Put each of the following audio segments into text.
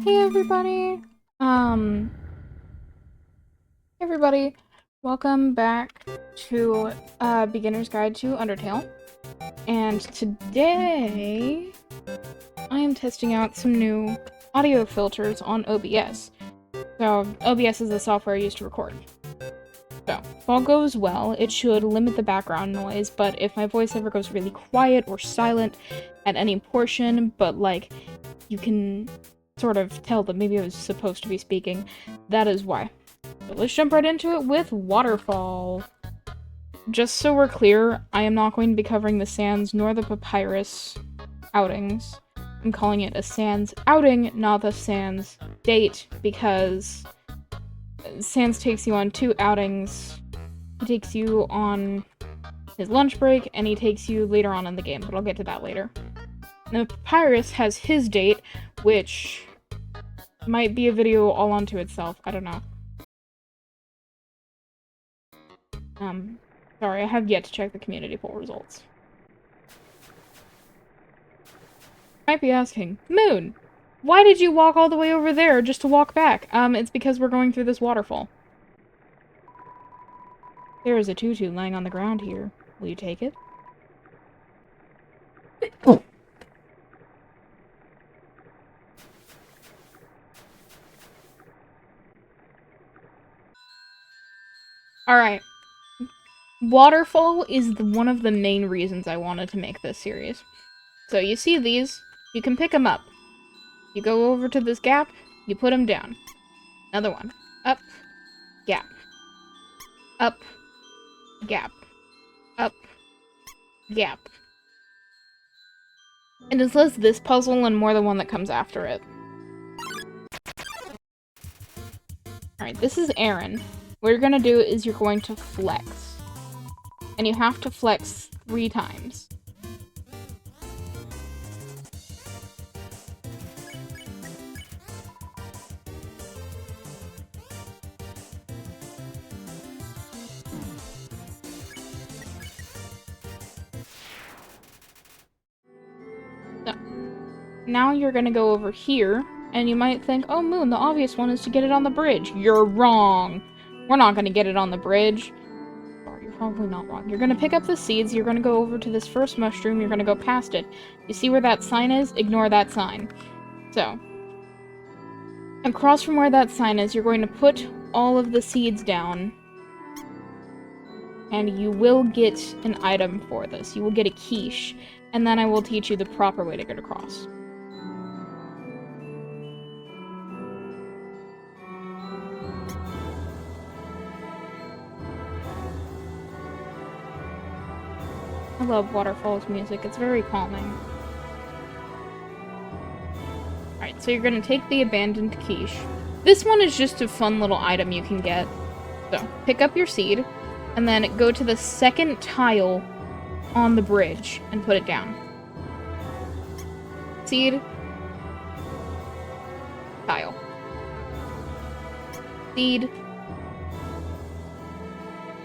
Hey everybody! Everybody, welcome back to Beginner's Guide to Undertale. And today, I am testing out some new audio filters on OBS. So, OBS is the software I use to record. So, if all goes well, it should limit the background noise, but if my voice ever goes really quiet or silent at any portion, but like, you can sort of tell that maybe I was supposed to be speaking, that is why. So let's jump right into it with Waterfall. Just so we're clear, I am not going to be covering the Sans nor the Papyrus outings. I'm calling it a Sans outing, not the Sans date, because Sans takes you on 2 outings. He takes you on his lunch break, and he takes you later on in the game, but I'll get to that later. Now, Papyrus has his date, which might be a video all onto itself. I don't know. Sorry, I have yet to check the community poll results. Might be asking, Moon, why did you walk all the way over there just to walk back? It's because we're going through this waterfall. There is a tutu lying on the ground here. Will you take it? Alright. Waterfall is one of the main reasons I wanted to make this series. So you see these, you can pick them up. You go over to this gap, you put them down. Another one. Up, gap. Up, gap. Up, gap. And it says this puzzle and more than one that comes after it. Alright, this is Aaron. What you're gonna do is you're going to flex. And you have to flex 3 times. So, now you're gonna go over here, and you might think, oh, Moon, the obvious one is to get it on the bridge. You're wrong! We're not gonna get it on the bridge. Or you're probably not wrong. You're gonna pick up the seeds, you're gonna go over to this first mushroom, you're gonna go past it. You see where that sign is? Ignore that sign. So, across from where that sign is, you're going to put all of the seeds down, and you will get an item for this. You will get a quiche, and then I will teach you the proper way to get across. I love Waterfall's music, it's very calming. Alright, so you're gonna take the abandoned quiche. This one is just a fun little item you can get. So, pick up your seed, and then go to the second tile on the bridge and put it down. Seed. Tile. Seed.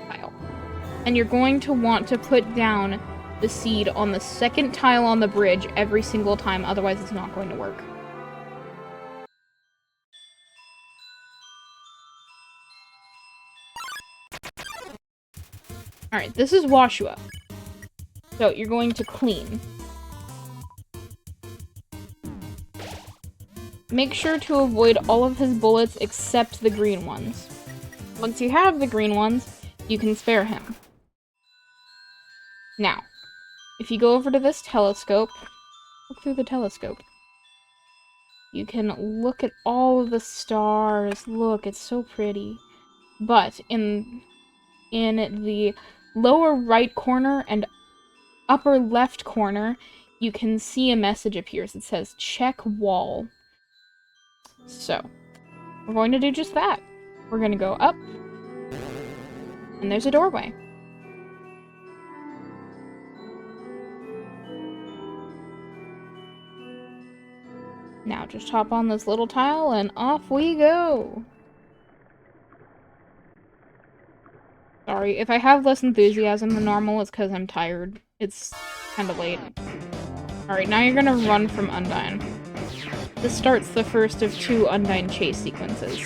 Tile. And you're going to want to put down the seed on the second tile on the bridge every single time, otherwise it's not going to work. Alright, this is Washua. So, you're going to clean. Make sure to avoid all of his bullets except the green ones. Once you have the green ones, you can spare him. Now, if you go over to this telescope, look through the telescope. You can look at all of the stars. Look, it's so pretty. But in the lower right corner and upper left corner, you can see a message appears. It says, check wall. So, we're going to do just that. We're going to go up, and there's a doorway. Now just hop on this little tile, and off we go! Sorry, if I have less enthusiasm than normal, it's because I'm tired. It's kinda late. Alright, now you're gonna run from Undyne. this starts the first of 2 Undyne chase sequences.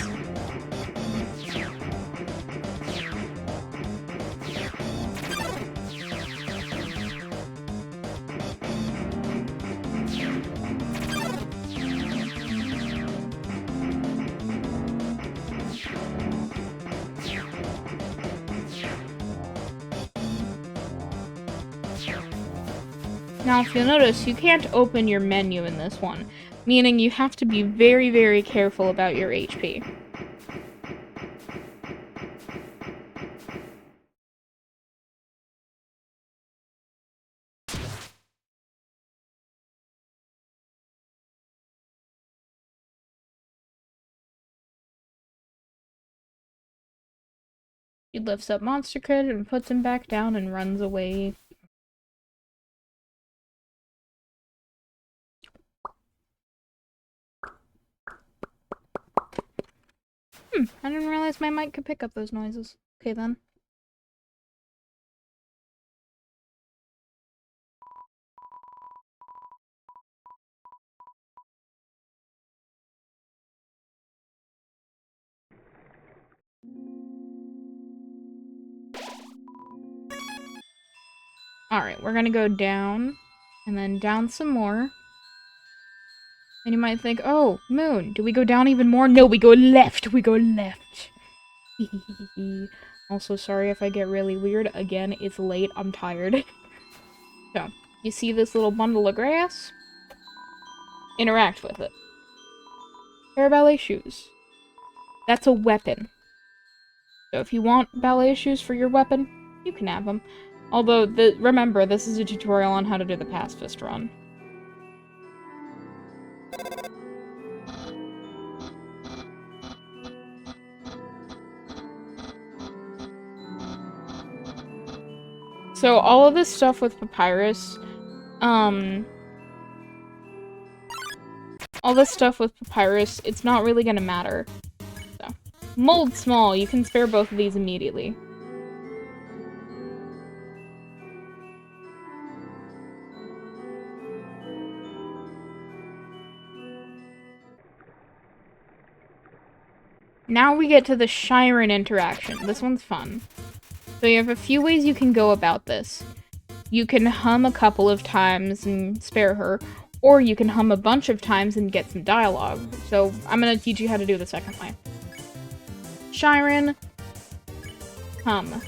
Now, if you'll notice, you can't open your menu in this one, meaning you have to be very, very careful about your HP. He lifts up Monster Kid and puts him back down and runs away. I didn't realize my mic could pick up those noises. Okay then. Alright, we're gonna go down, and then down some more. And you might think, oh, Moon, do we go down even more? No, we go left! We go left! Also, sorry if I get really weird. Again, it's late. I'm tired. So, you see this little bundle of grass? Interact with it. Pair of ballet shoes. That's a weapon. So if you want ballet shoes for your weapon, you can have them. Although, remember, this is a tutorial on how to do the pacifist run. So all of this stuff with Papyrus, it's not really gonna matter. So, mold small, you can spare both of these immediately. Now we get to the Shiren interaction. This one's fun. So you have a few ways you can go about this. You can hum a couple of times and spare her, or you can hum a bunch of times and get some dialogue. So I'm gonna teach you how to do the second way. Shiren, hum.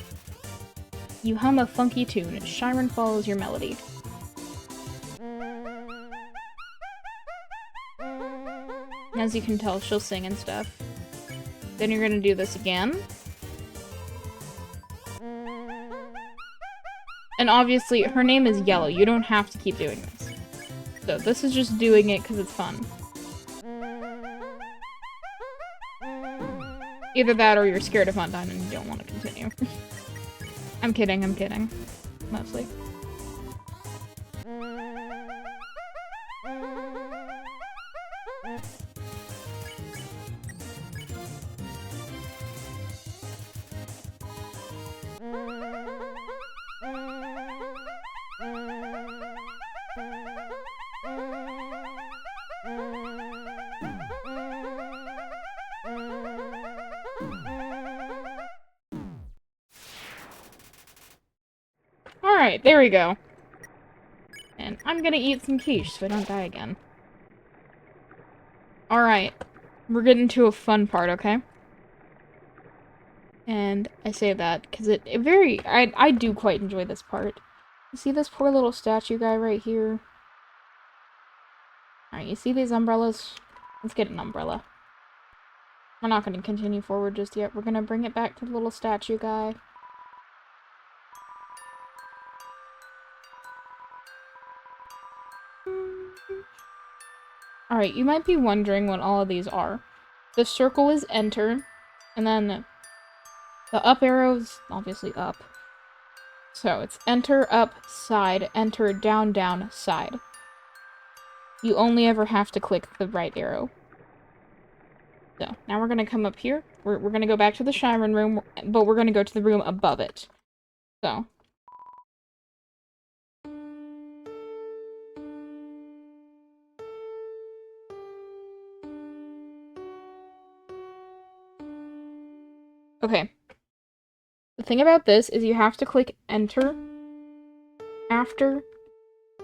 You hum a funky tune. Shiren follows your melody. As you can tell, she'll sing and stuff. Then you're gonna do this again. And obviously, her name is Yellow. You don't have to keep doing this. So this is just doing it because it's fun. Either that or you're scared of Undyne and you don't want to continue. I'm kidding, mostly. Alright, there we go. And I'm gonna eat some quiche so I don't die again. Alright, we're getting to a fun part, okay? And I say that because I do quite enjoy this part. You see this poor little statue guy right here? Alright, you see these umbrellas? Let's get an umbrella. We're not going to continue forward just yet. We're going to bring it back to the little statue guy. Alright, you might be wondering what all of these are. The circle is enter, and then the up arrow is obviously up. So it's enter, up, side, enter, down, down, side. You only ever have to click the right arrow. So, now we're gonna come up here. We're gonna go back to the Shiren room, but we're gonna go to the room above it. So. Okay. The thing about this is you have to click enter after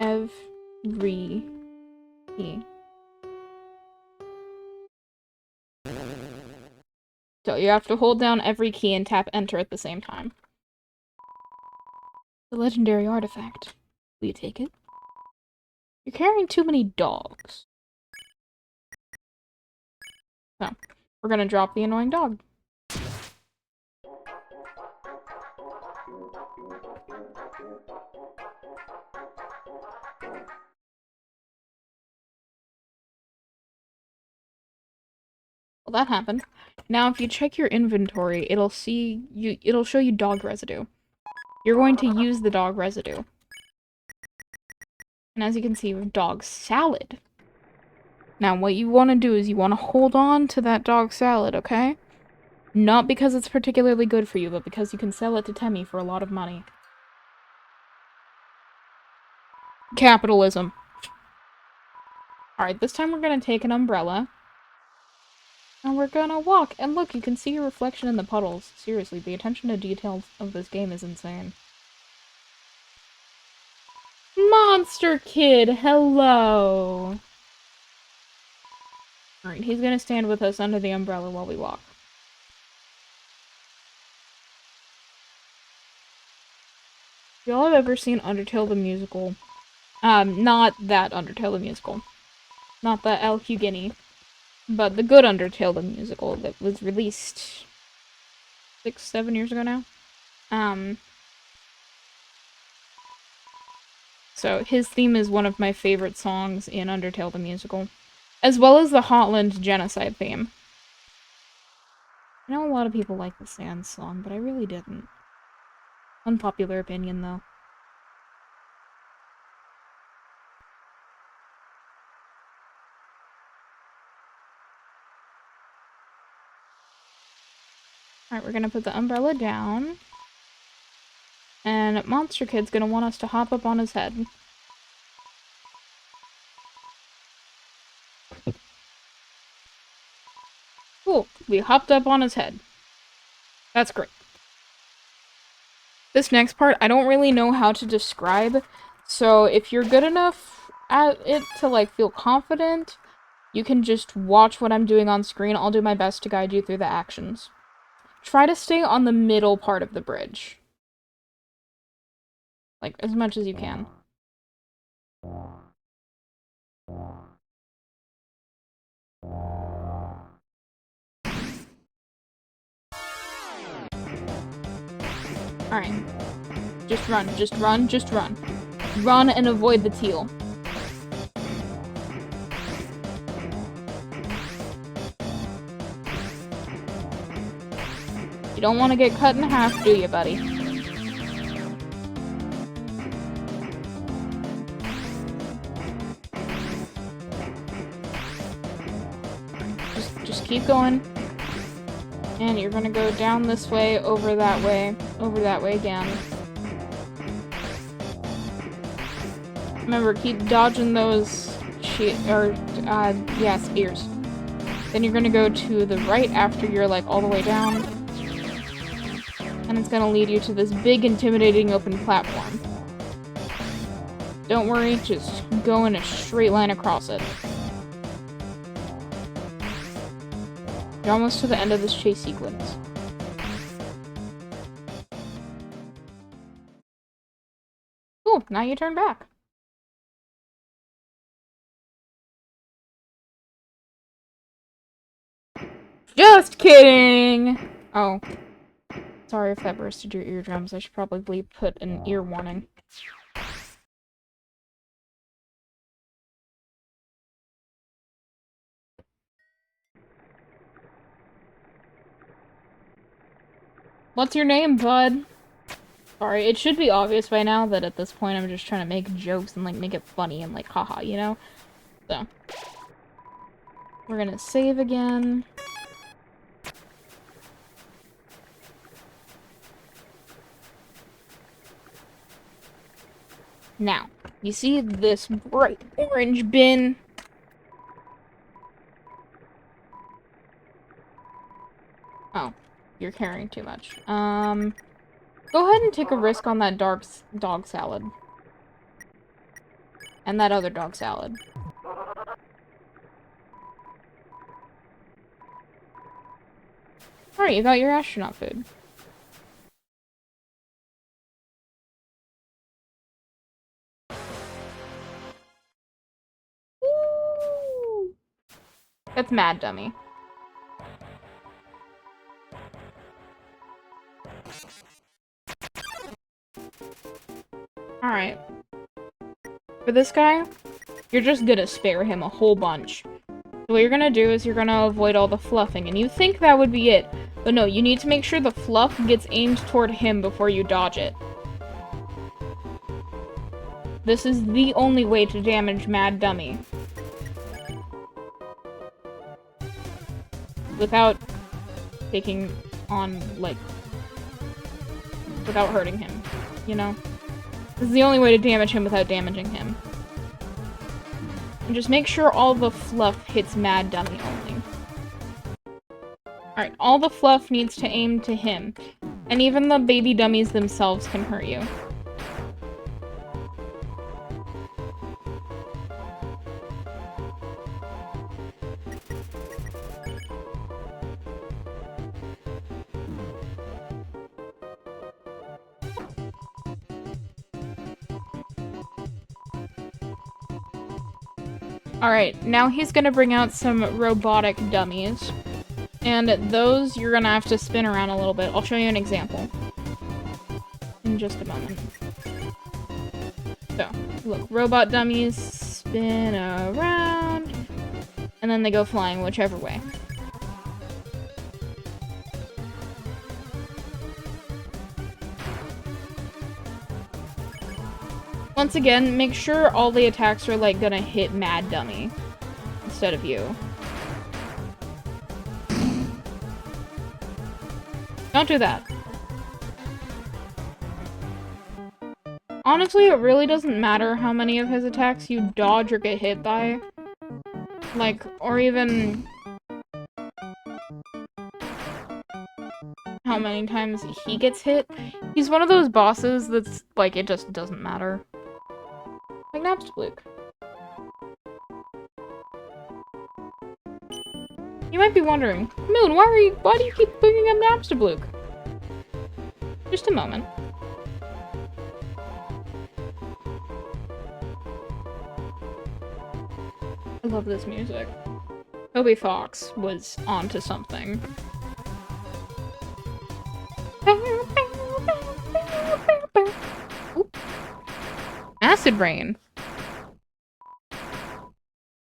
every key. So you have to hold down every key and tap enter at the same time. The legendary artifact. Will you take it? You're carrying too many dogs. So, we're gonna drop the annoying dog. Well, that happened. Now, if you check your inventory, it'll show you dog residue. You're going to use the dog residue. And as you can see, we have dog salad. Now, what you want to do is you want to hold on to that dog salad, okay? Not because it's particularly good for you, but because you can sell it to Temmie for a lot of money. Capitalism. Alright, this time we're gonna take an umbrella. And we're gonna walk. And look, you can see your reflection in the puddles. Seriously, the attention to detail of this game is insane. Monster Kid, hello! Alright, he's gonna stand with us under the umbrella while we walk. Y'all have ever seen Undertale the musical? Not that Undertale the musical. Not the El Huguini. But the good Undertale the musical that was released 6-7 years ago now. So his theme is one of my favorite songs in Undertale the musical. As well as the Hotland genocide theme. I know a lot of people like the Sans song, but I really didn't. Unpopular opinion, though. Alright, we're gonna put the umbrella down. And Monster Kid's gonna want us to hop up on his head. Cool, we hopped up on his head. That's great. This next part, I don't really know how to describe, so if you're good enough at it to, like, feel confident, you can just watch what I'm doing on screen. I'll do my best to guide you through the actions. Try to stay on the middle part of the bridge. Like, as much as you can. Alright. Just run, just run, just run. Run and avoid the teal. You don't want to get cut in half, do you, buddy? Just keep going. And you're gonna go down this way, over that way again. Remember, keep dodging those spears. Then you're gonna go to the right after you're, like, all the way down. And it's gonna lead you to this big, intimidating open platform. Don't worry, just go in a straight line across it. You're almost to the end of this chase sequence. Cool, now you turn back. Just kidding! Oh. Sorry if that bursted your eardrums. I should probably put an ear warning. What's your name, bud? Sorry, it should be obvious by now that at this point I'm just trying to make jokes and, like, make it funny and, like, haha, you know? So. We're gonna save again. Now, you see this bright orange bin? Oh. You're carrying too much. Go ahead and take a risk on that dog salad. And that other dog salad. Alright, you got your astronaut food. Woo! That's mad dummy. Alright. For this guy, you're just gonna spare him a whole bunch. So what you're gonna do is you're gonna avoid all the fluffing, and you think that would be it. But no, you need to make sure the fluff gets aimed toward him before you dodge it. This is the only way to damage Mad Dummy. Without taking on, like, without hurting him, you know? This is the only way to damage him without damaging him. And just make sure all the fluff hits Mad Dummy only. Alright, all the fluff needs to aim to him. And even the baby dummies themselves can hurt you. Alright, now he's gonna bring out some robotic dummies. And those, you're gonna have to spin around a little bit. I'll show you an example. In just a moment. So, look, robot dummies spin around. And then they go flying whichever way. Once again, make sure all the attacks are, like, gonna hit Mad Dummy instead of you. Don't do that. Honestly, it really doesn't matter how many of his attacks you dodge or get hit by. Like, or even how many times he gets hit. He's one of those bosses that's, like, it just doesn't matter. Like Napstablook. You might be wondering, Moon, why do you keep bringing up Napstablook? Just a moment. I love this music. Toby Fox was onto something. Oop. Acid rain.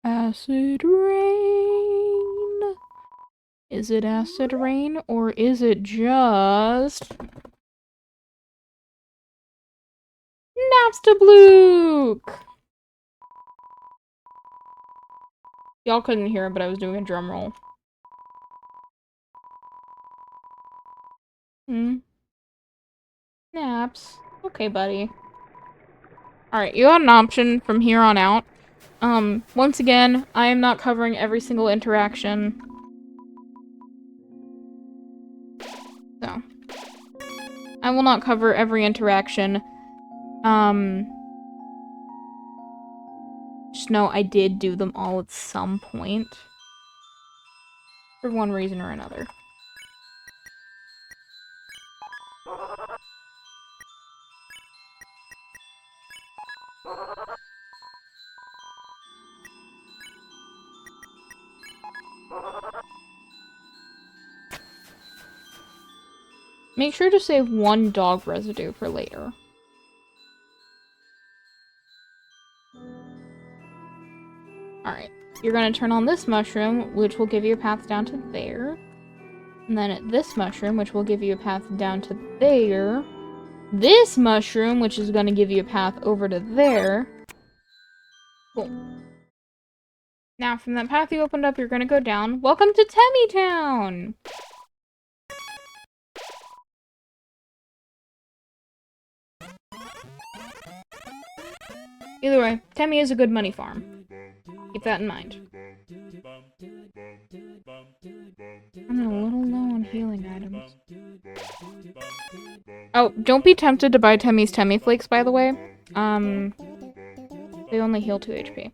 Acid rain. Is it acid rain or is it just Napstablook? Y'all couldn't hear it, but I was doing a drum roll. Naps. Okay, buddy. Alright, you got an option from here on out. Once again, I am not covering every single interaction. So. I will not cover every interaction. Just know I did do them all at some point. For one reason or another. Make sure to save one dog residue for later. Alright, you're gonna turn on this mushroom, which will give you a path down to there. And then this mushroom, which will give you a path down to there. This mushroom, which is gonna give you a path over to there. Cool. Now, from that path you opened up, you're gonna go down. Welcome to Temmie Town! Either way, Temmie is a good money farm. Keep that in mind. I'm a little low on healing items. Oh, don't be tempted to buy Temmie's Temmie Flakes, by the way. They only heal 2 HP.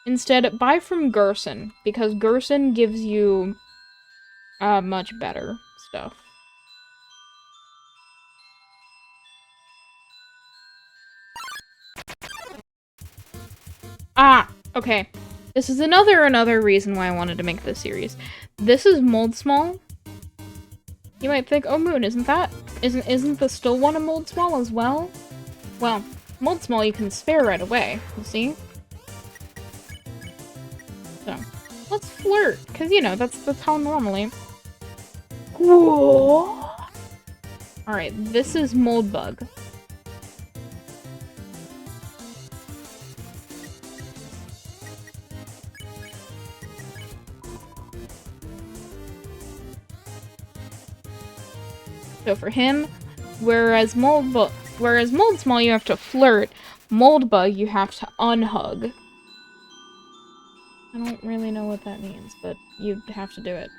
Instead, buy from Gerson, because Gerson gives you much better stuff. Ah, okay. This is another reason why I wanted to make this series. This is Mold Small. You might think, oh Moon, isn't the still one a Mold Small as well? Well, Mold Small you can spare right away, you see? So, let's flirt, because, you know, that's how normally. Whoa! Alright, this is Mold Bug. So for him, whereas Mold Small you have to flirt, Mold Bug you have to unhug. I don't really know what that means, but you have to do it.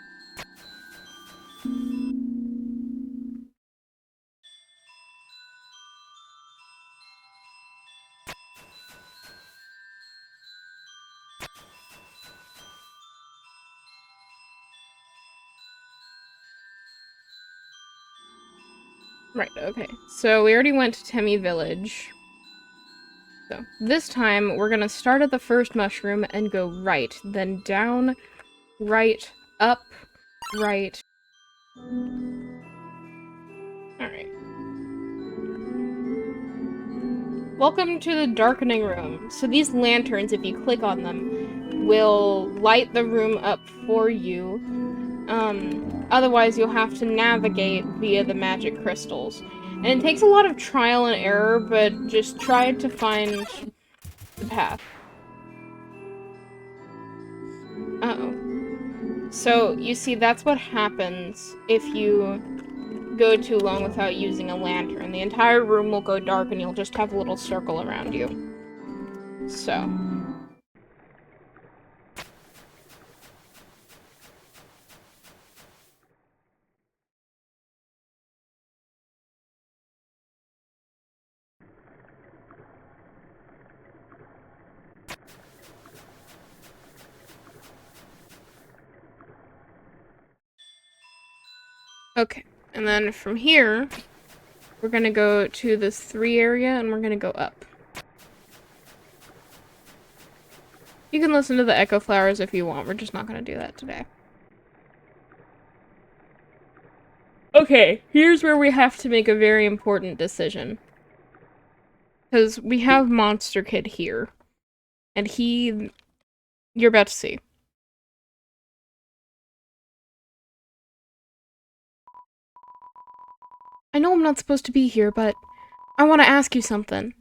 Right, okay. So we already went to Temmie Village. So this time we're gonna start at the first mushroom and go right, then down, right, up, right. Alright. Welcome to the darkening room. So these lanterns, if you click on them, will light the room up for you. Otherwise you'll have to navigate via the magic crystals. And it takes a lot of trial and error, but just try to find the path. Uh-oh. So, you see, that's what happens if you go too long without using a lantern. The entire room will go dark and you'll just have a little circle around you. So. Okay, and then from here, we're gonna go to this 3 area and we're gonna go up. You can listen to the echo flowers if you want, we're just not gonna do that today. Okay, here's where we have to make a very important decision. Because we have Monster Kid here. And you're about to see. I know I'm not supposed to be here, but I want to ask you something.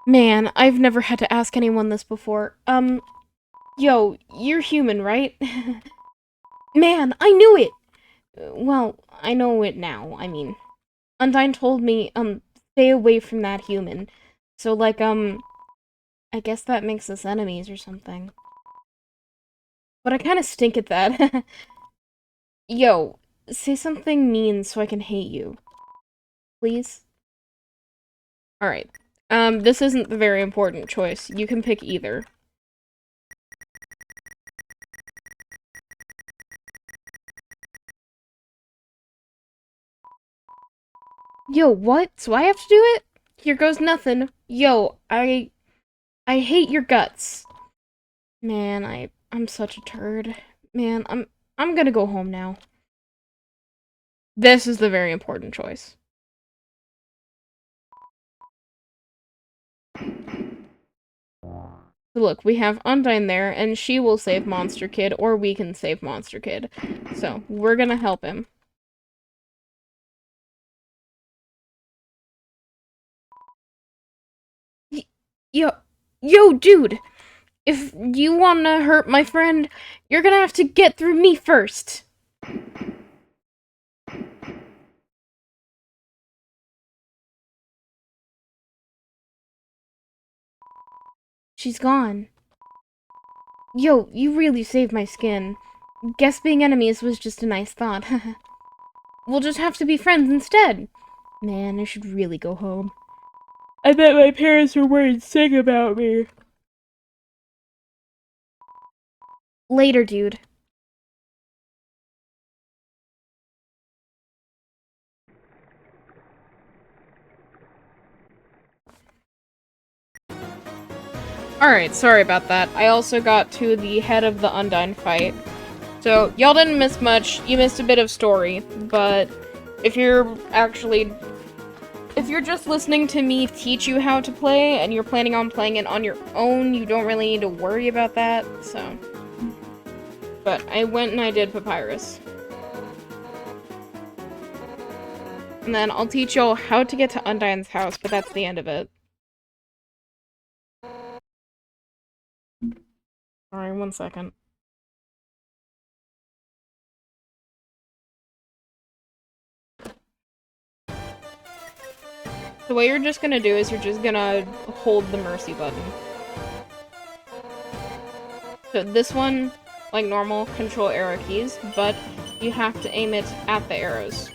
Man, I've never had to ask anyone this before. Yo, you're human, right? Man, I knew it! Well, I know it now, I mean. Undyne told me, stay away from that human. So, like, I guess that makes us enemies or something. But I kinda stink at that. Yo, say something mean so I can hate you. Please? Alright. This isn't the very important choice. You can pick either. Yo, what? So I have to do it? Here goes nothing. Yo, I hate your guts. Man, I'm such a turd. Man, I'm gonna go home now. This is the very important choice. Look, we have Undyne there, and she will save Monster Kid, or we can save Monster Kid. So, we're gonna help him. Yo, dude! If you wanna hurt my friend, you're gonna have to get through me first. She's gone. Yo, you really saved my skin. Guess being enemies was just a nice thought. We'll just have to be friends instead. Man, I should really go home. I bet my parents are worried sick about me. Later, dude. Alright, sorry about that. I also got to the head of the Undyne fight. So, y'all didn't miss much. You missed a bit of story, but if you're just listening to me teach you how to play, and you're planning on playing it on your own, you don't really need to worry about that, so. But I went and I did Papyrus. And then I'll teach y'all how to get to Undyne's house, but that's the end of it. Alright, 1 second. So what you're just gonna do is you're just gonna hold the mercy button. So this one, like normal, control arrow keys, but you have to aim it at the arrows.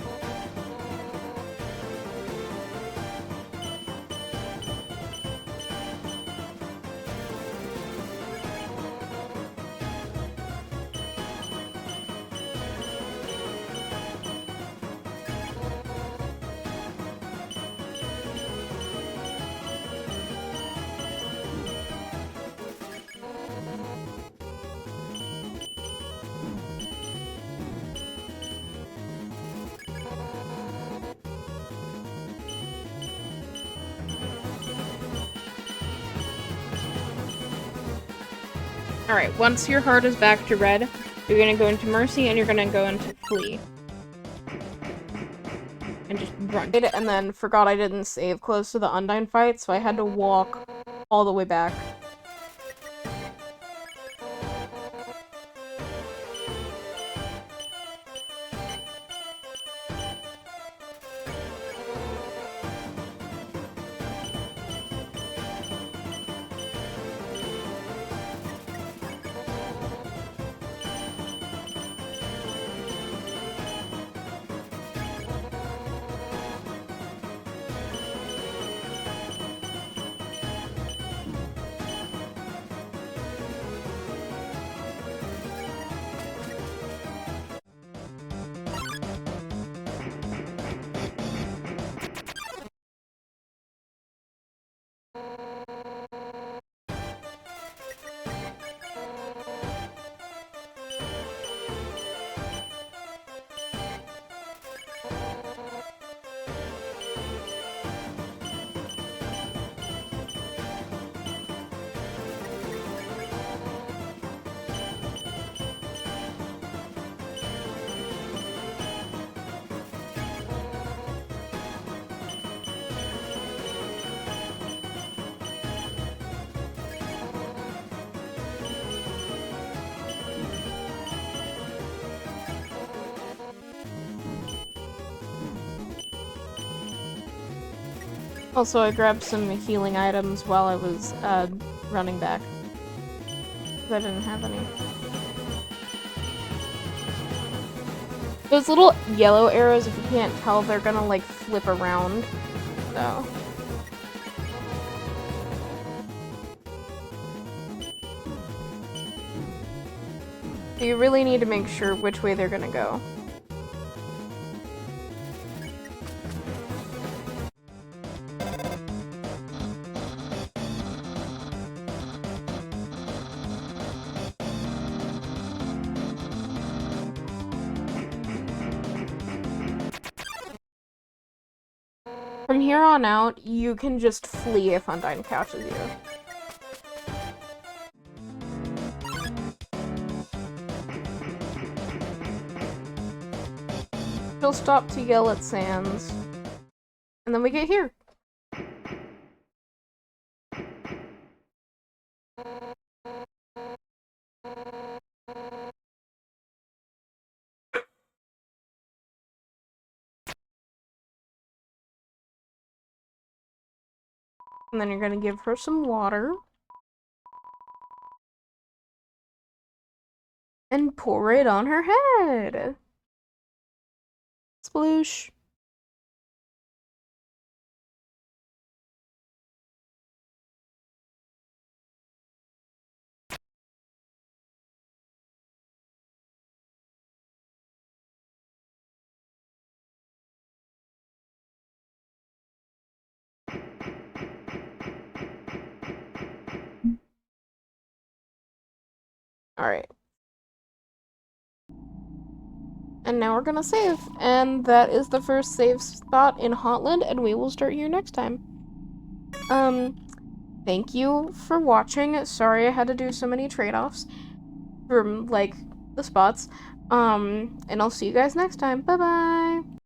Alright, once your heart is back to red, you're gonna go into Mercy and you're gonna go into Flee. And just run. And then forgot I didn't save close to the Undyne fight, so I had to walk all the way back. Also, I grabbed some healing items while I was, running back. Because I didn't have any. Those little yellow arrows, if you can't tell, they're gonna, like, flip around. So. So you really need to make sure which way they're gonna go. From here on out, you can just flee if Undyne catches you. She'll stop to yell at Sans. And then we get here. And then you're gonna give her some water. and pour it on her head. Sploosh. Alright. And now we're gonna save. And that is the first save spot in Hotland, and we will start here next time. Thank you for watching. Sorry I had to do so many trade-offs from, like, the spots. And I'll see you guys next time. Bye-bye!